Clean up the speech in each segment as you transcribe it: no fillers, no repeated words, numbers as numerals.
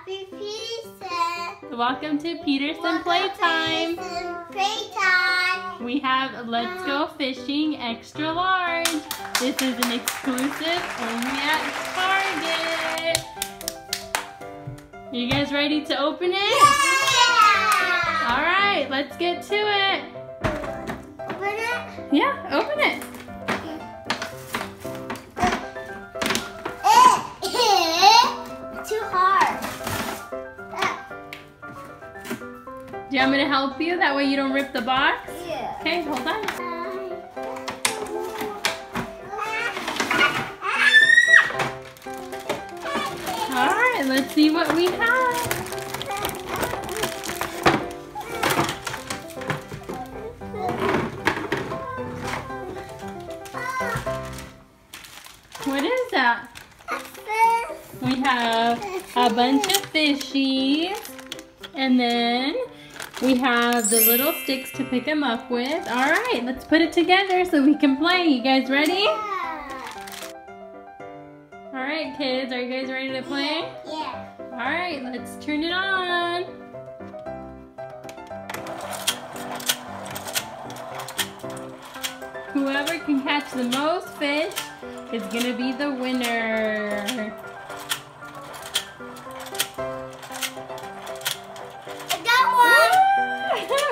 Happy Peterson. Welcome to Peterson Playtime. Playtime. We have Let's Go Fishing Extra Large. This is an exclusive only at Target. Are you guys ready to open it? Yeah! Alright, let's get to it. Open it? Yeah, open it. Too hard. Do you want me to help you? That way you don't rip the box? Yeah. Okay, hold on. Alright, let's see what we have. What is that? We have a bunch of fishies, and then we have the little sticks to pick them up with. All right, let's put it together so we can play. You guys ready? All right, kids, are you guys ready to play? Yeah. All right, let's turn it on. Whoever can catch the most fish is gonna be the winner.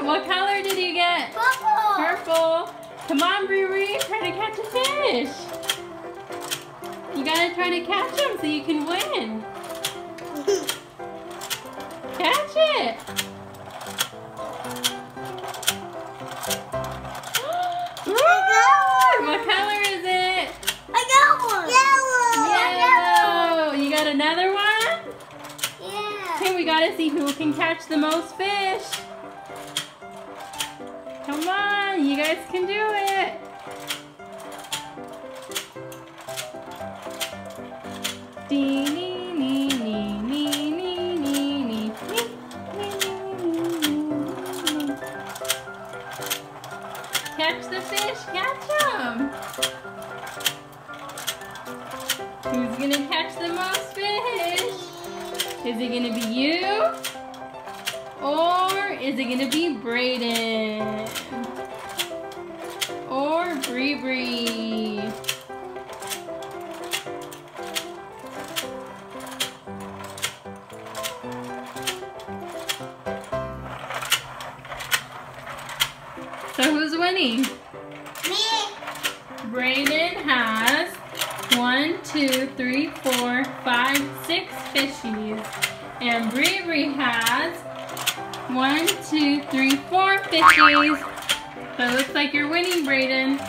What color did you get? Purple. Purple. Come on, Bree, try to catch a fish. You gotta try to catch them so you can win. Catch it. What color is it? I got one. Yellow. You got another one? Yeah. Okay, we gotta see who can catch the most fish. Come on, you guys can do it. Catch the fish, catch them. Who's gonna catch the most fish? Is it gonna be you? Or is it gonna be Braydin? Or Bree? So who's winning? Me. Braydin has 1, 2, 3, 4, 5, 6 fishies. And Bree has 1, 2, 3, 4 fishies. So it looks like you're winning, Braydin.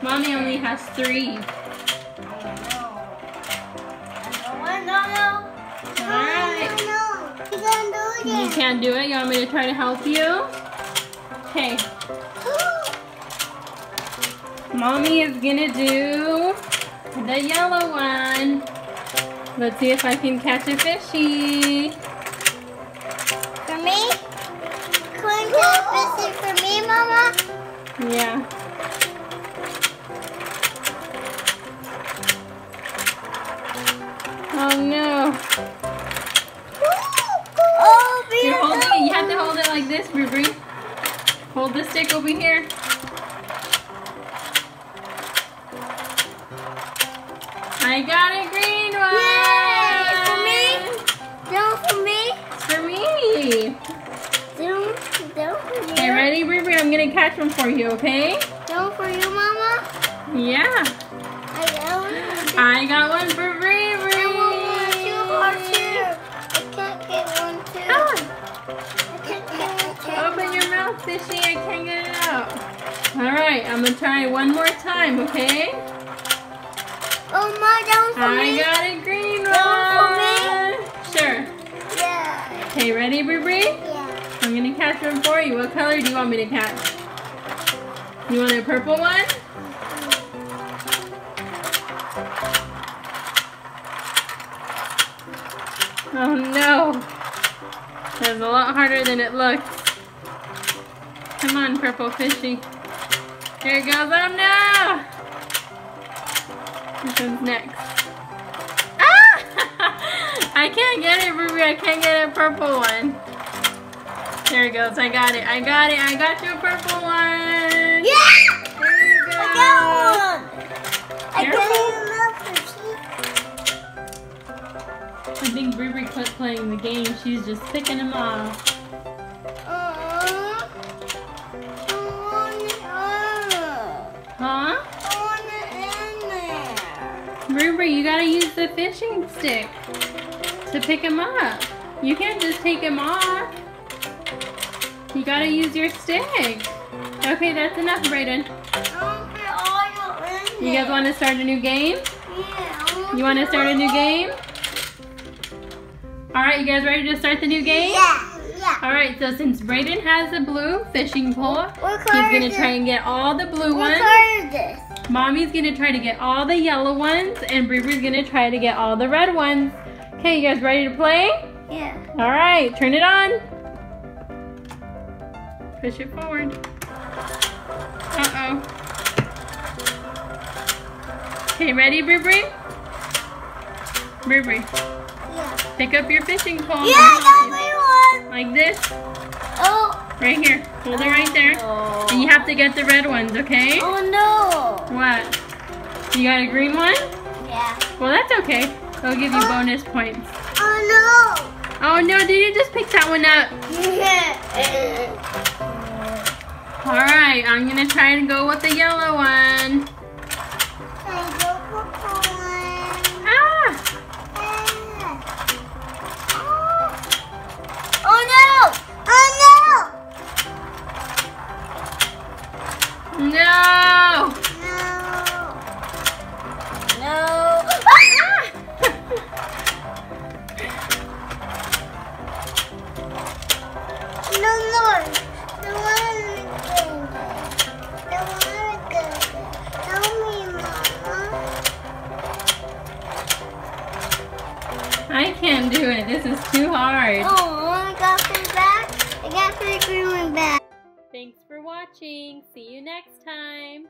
Mommy only has 3. No. Alright. You can't do it. You can't do it? You want me to try to help you? Okay. Mommy is gonna do the yellow one. Let's see if I can catch a fishy. For me? Can you catch fishy for me, Mama? Yeah. Oh no. Oh, You're holding it. You have to hold it like this, Bree. Hold the stick over here. I got a green one! Yay! For me? No, for me. For me. No, for you. Okay, ready, Bree? I'm gonna catch one for you, okay? No, for you, Mama. Yeah. I got one for Bree. I want one too hard too. I can't get one too. Ah. I can't get one too. Open your mouth, fishy. I can't get it out. All right, I'm gonna try one more time, okay? Oh my, that was for I me. got a green That one. Sure. Yeah. Okay, ready, Bree? Yeah. I'm gonna catch one for you. What color do you want me to catch? You want a purple one? Oh no. That's a lot harder than it looks. Come on, purple fishy. Here it goes. Oh no! This one's next. Ah! I can't get it, Ruby. I can't purple one. There it goes. I got it. I got it. I got you a purple one. Yeah! There you go. I got one. I think Bree quit playing the game. She's just picking them off. Huh? Bree, you gotta use the fishing stick to pick them up. You can't just take them off. You gotta use your stick. Okay, that's enough, Braydin. You guys want to start a new game? Yeah. You want to start a new game? Alright, you guys ready to start the new game? Yeah. Alright, so since Braydin has the blue fishing pole, he's going to try and get all the blue ones. What color is this? Mommy's going to try to get all the yellow ones, and Bree's going to try to get all the red ones. Okay, you guys ready to play? Yeah. Alright, turn it on. Push it forward. Uh-oh. Okay, ready, Bree? Bree? Yeah. Pick up your fishing pole. Yeah, I got blue one. Like this. Oh. Right here. Hold it right there. Oh. And you have to get the red ones, okay? Oh no. What? You got a green one? Yeah. Well, that's okay. They'll give you bonus points. Oh no. Oh no, did you just pick that one up? Yeah. Alright, I'm gonna try and go with the yellow one. Ah! Oh no! Oh No! no! No! No more! The one again. The one again. Tell me, Mama. I can't do it. This is too hard. Oh, I got three back. I got three green one back. Thanks for watching. See you next time.